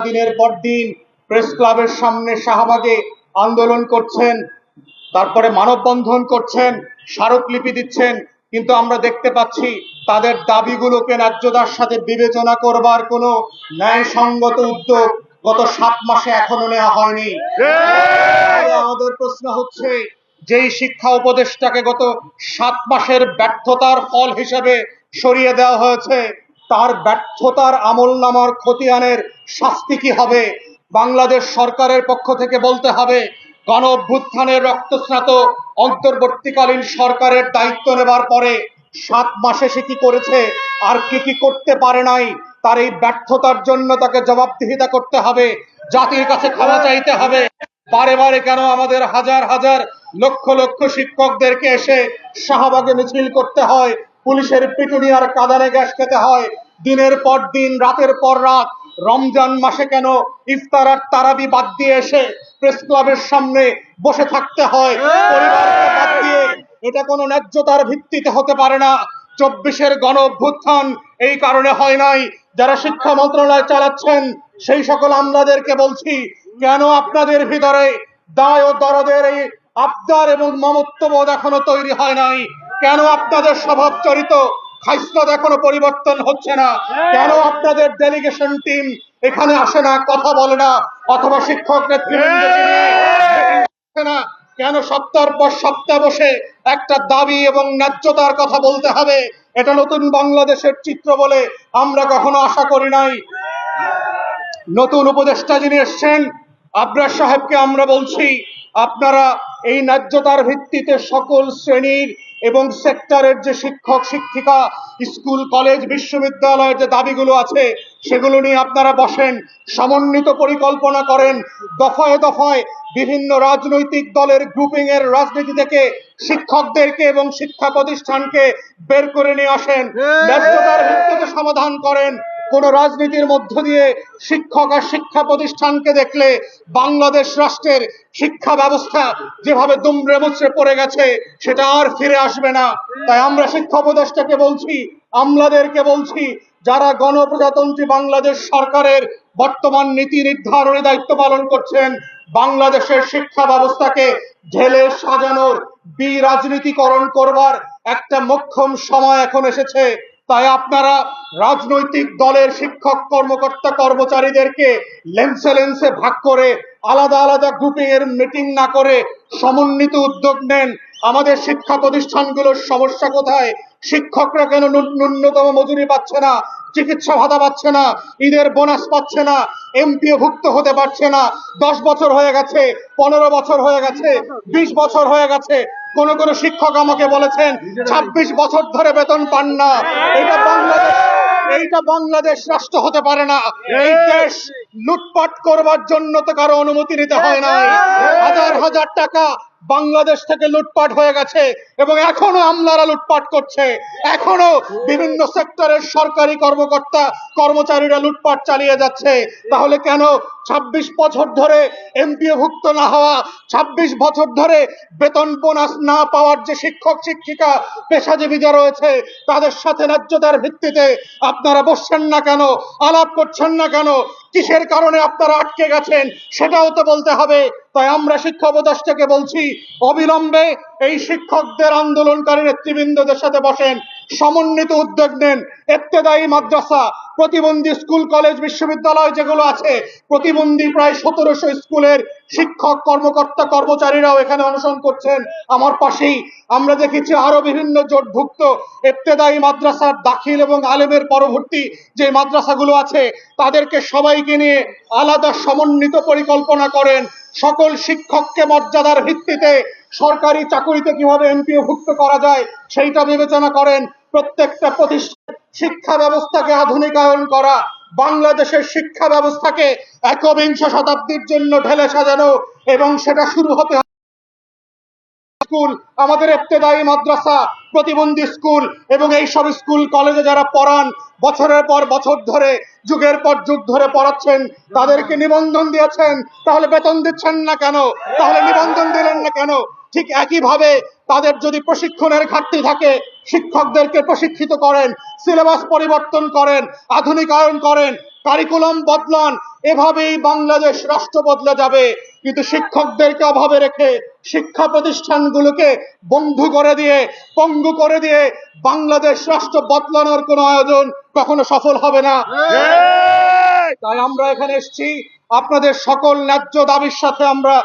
দিনের পর দিন প্রেস ক্লাবের সামনে শাহবাগে আন্দোলন করছেন, তারপরে মানববন্ধন করছেন, স্মারকলিপি দিচ্ছেন, কিন্তু আমরা দেখতে পাচ্ছি তাদের দাবিগুলোকে ন্যায্যতার সাথে বিবেচনা করবার কোনো ন্যায়সঙ্গত উদ্যোগ গত 7 মাসে এখনো নেওয়া হয়নি। আমাদের প্রশ্ন হচ্ছে, যেই শিক্ষা উপদেষ্টাকে গত 7 মাসের ব্যর্থতার ফল হিসেবে সরিয়ে দেওয়া হয়েছে, তার ব্যর্থতার আমলনামার খতিয়ানের শাস্তি কি হবে? বাংলাদেশ সরকারের পক্ষ থেকে বলতে হবে, গণ অভ্যুত্থানের রক্তস্নাত অন্তর্বর্তীকালীন সরকারের দায়িত্ব নেবার পরে 7 মাসে সে কি করেছে আর কি কি করতে পারে নাই, তার এই ব্যর্থতার জন্য তাকে জবাবদিহিতা করতে হবে, জাতির কাছে ক্ষমা চাইতে হবে। বারে বারে কেন আমাদের হাজার হাজার লক্ষ লক্ষ শিক্ষকদেরকে এসে শাহবাগে মিছিল করতে হয়, পুলিশের পিটুনি আর কাঁদানে গ্যাস খেতে হয়, দিনের পর দিন রাতের পর রাত? রমজান মাসে কেন ইফতার আর তারাবি বাদ দিয়ে এসে প্রেস ক্লাবের সামনে বসে থাকতে হয় পরিবারকে বাদ দিয়ে? এটা কোনো ন্যায্যতার ভিত্তিতে হতে পারে না। 24-এর গণ অভ্যুত্থান এই কারণে হয় নাই। যারা শিক্ষা মন্ত্রণালয় চালাচ্ছেন সেই সকল আমলাদেরকে বলছি, কেন আপনাদের ভিতরে দায় ও দরদের এই আবদার এবং মমত্ববোধ এখনো তৈরি হয় নাই? কেন আপনাদের স্বভাব চরিত খাইসলত এখনো পরিবর্তন হচ্ছে না? কেন আপনাদের ডেলিগেশন টিম এখানে আসে না, কথা বলে না, অথবা শিক্ষক নেতৃবৃন্দকে নিয়ে আসে না? কেন সপ্তাহের পর সপ্তাহ বসে একটা দাবি এবং ন্যায্যতার কথা বলতে হবে? এটা নতুন বাংলাদেশের চিত্র বলে আমরা কখনো আশা করি নাই। নতুন উপদেষ্টা যিনি এসছেন আবরার সাহেবকে আমরা বলছি, আপনারা এই ন্যায্যতার ভিত্তিতে সকল শ্রেণীর এবং সেক্টরের যে শিক্ষক শিক্ষিকা, স্কুল কলেজ বিশ্ববিদ্যালয়ের যে দাবিগুলো আছে সেগুলো নিয়ে আপনারা বসেন, সমন্বিত পরিকল্পনা করেন, দফায় দফায় বিভিন্ন রাজনৈতিক দলের গ্রুপিং এর রাজনীতি থেকে শিক্ষকদেরকে এবং শিক্ষা প্রতিষ্ঠানকে বের করে নিয়ে আসেন, ন্যায্যতার ভিত্তিতে সমাধান করেন। কোন রাজনীতির মধ্য দিয়ে শিক্ষক আর শিক্ষা প্রতিষ্ঠানকে দেখলে বাংলাদেশ রাষ্ট্রের শিক্ষা ব্যবস্থা যেভাবে দুমড়ে মুচড়ে পড়ে গেছে সেটা আর ফিরে আসবে না। তাই আমরা শিক্ষা উপদেষ্টাকে বলছি, আমলাদেরকে বলছি, যারা গণপ্রজাতন্ত্রী বাংলাদেশ সরকারের বর্তমান নীতি নির্ধারণী দায়িত্ব পালন করছেন, বাংলাদেশের শিক্ষা ব্যবস্থাকে ঢেলে সাজানোর বিরাজনীতিকরণ করবার একটা মোক্ষম সময় এখন এসেছে। তাই আপনারা রাজনৈতিক দলের শিক্ষক কর্মকর্তা কর্মচারীদেরকে লেন্সে লেন্সে ভাগ করে আলাদা আলাদা গ্রুপিং এর মিটিং না করে সমন্বিত উদ্যোগ নেন। আমাদের শিক্ষা প্রতিষ্ঠানগুলোর সমস্যা কোথায়? শিক্ষকরা কেন ন্যূনতম মজুরি পাচ্ছে না, চিকিৎসা ভাতা পাচ্ছে না, ঈদের বোনাস পাচ্ছে না, এমপিও ভুক্ত হতে পারছে না? 10 বছর হয়ে গেছে, 15 বছর হয়ে গেছে, 20 বছর হয়ে গেছে। কোন কোন শিক্ষক আমাকে বলেছেন 26 বছর ধরে বেতন পান না। এইটা বাংলাদেশ রাষ্ট্র হতে পারে না। এই দেশ লুটপাট করবার জন্য তো কারো অনুমতি নিতে হয় না। হাজার হাজার টাকা বাংলাদেশ থেকে লুটপাট হয়ে গেছে এবং এখনো আমলারা লুটপাট করছে, এখনো বিভিন্ন সেক্টরের সরকারি কর্মকর্তা কর্মচারীরা লুটপাট চালিয়ে যাচ্ছে। তাহলে কেন 26 বছর ধরে এমপিও ভুক্ত না হওয়া, 26 বছর ধরে বেতন বোনাস না পাওয়ার যে শিক্ষক শিক্ষিকা পেশাজীবীরা রয়েছে তাদের সাথে ন্যায্যতার ভিত্তিতে আপনারা বসছেন না কেন, আলাপ করছেন না কেন? কিসের কারণে আপনারা আটকে গেছেন সেটাও তো বলতে হবে। তাই আমরা শিক্ষা উপদেষ্টাকে বলছি, অবিলম্বে এই শিক্ষকদের আন্দোলনকারী নেতৃবৃন্দদের সাথে বসেন, সমন্বিত উদ্যোগ নেন। ইবতেদায়ী মাদ্রাসা, প্রতিবন্ধী স্কুল কলেজ বিশ্ববিদ্যালয় যেগুলো আছে, প্রতিবন্ধী প্রায় 1700 স্কুলের শিক্ষক কর্মকর্তা কর্মচারীরাও এখানে অনশন করছেন আমার পাশেই। আমরা দেখেছি আরো বিভিন্ন জোটভুক্ত ইবতেদায়ী মাদ্রাসার দাখিল এবং আলেমের পরবর্তী যে মাদ্রাসাগুলো আছে তাদেরকে সবাইকে নিয়ে আলাদা সমন্বিত পরিকল্পনা করেন। সকল শিক্ষককে মর্যাদার ভিত্তিতে সরকারি চাকরিতে কিভাবে এমপিও ভুক্ত করা যায় সেইটা বিবেচনা করেন। প্রত্যেকটা প্রতিষ্ঠান শিক্ষা ব্যবস্থাকে আধুনিকায়ন করা, বাংলাদেশের শিক্ষা ব্যবস্থাকে 21 শতাব্দীর জন্য ঢেলে সাজানো, এবং সেটা শুরু হতে স্কুল, আমাদের ইবতেদায়ী মাদ্রাসা, প্রতিবন্ধী স্কুল এবং এই সব স্কুল কলেজে যারা পড়ান, বছরের পর বছর ধরে যুগের পর যুগ ধরে পড়াচ্ছেন, তাদেরকে নিবন্ধন দিয়েছেন, তাহলে বেতন দিচ্ছেন না কেন? তাহলে নিবন্ধন দিলেন না কেন? ঠিক একইভাবে তাদের যদি প্রশিক্ষণের ঘাটতি থাকে, শিক্ষকদেরকে প্রশিক্ষিত করেন, সিলেবাস পরিবর্তন করেন, আধুনিকায়ন করেন, কারিকুলাম বদলান, এভাবেই বাংলাদেশ রাষ্ট্র বদলে যাবে। কিন্তু শিক্ষকদেরকে অভাবে রেখে, শিক্ষা প্রতিষ্ঠানগুলোকে বন্ধ করে দিয়ে, পঙ্গু করে দিয়ে বাংলাদেশ রাষ্ট্র বদলানোর কোনো আয়োজন কখনো সফল হবে না। তাই আমরা এখানে এসেছি আপনাদের সকল ন্যায্য দাবির সাথে আমরা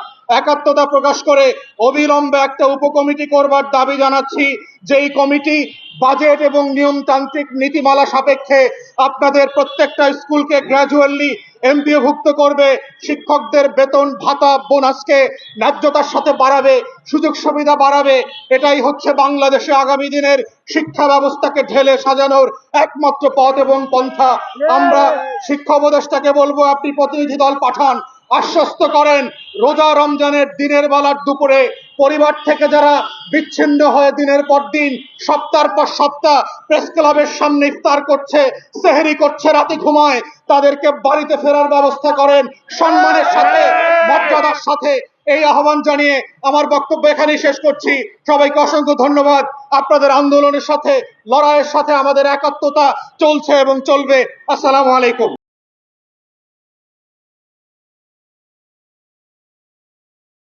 একাত্মতা প্রকাশ করে অবিলম্বে একটা উপকমিটি করবার দাবি জানাচ্ছি, যেই কমিটি বাজেট এবং নিয়মতান্ত্রিক নীতিমালা সাপেক্ষে আপনাদের প্রত্যেকটা স্কুলকে গ্র্যাজুয়ালি এমপিওভুক্ত করবে, শিক্ষকদের বেতন ভাতা বোনাসকে ন্যায্যতার সাথে বাড়াবে, সুযোগ সুবিধা বাড়াবে। এটাই হচ্ছে বাংলাদেশে আগামী দিনের শিক্ষা ব্যবস্থাকে ঢেলে সাজানোর একমাত্র পথ এবং পন্থা। আমরা শিক্ষা উপদেষ্টাকে বলবো, আপনি প্রতিনিধি দল পাঠান, আশ্বস্ত করেন রোজা রমজানের দিনের বেলার দুপুরে পরিবার থেকে যারা বিচ্ছিন্ন হয়ে দিনের পর দিন সপ্তাহের পর সপ্তাহ প্রেস ক্লাবের সামনে ইফতার করছে, সেহরি করছে, রাতে ঘুমায়, তাদেরকে বাড়িতে ফেরার ব্যবস্থা করেন সম্মানের সাথে, মর্যাদার সাথে। এই আহ্বান জানিয়ে আমার বক্তব্য এখানেই শেষ করছি। সবাইকে অসংখ্য ধন্যবাদ। আপনাদের আন্দোলনের সাথে, লড়াইয়ের সাথে আমাদের একাত্মতা চলছে এবং চলবে। আসসালামু আলাইকুম।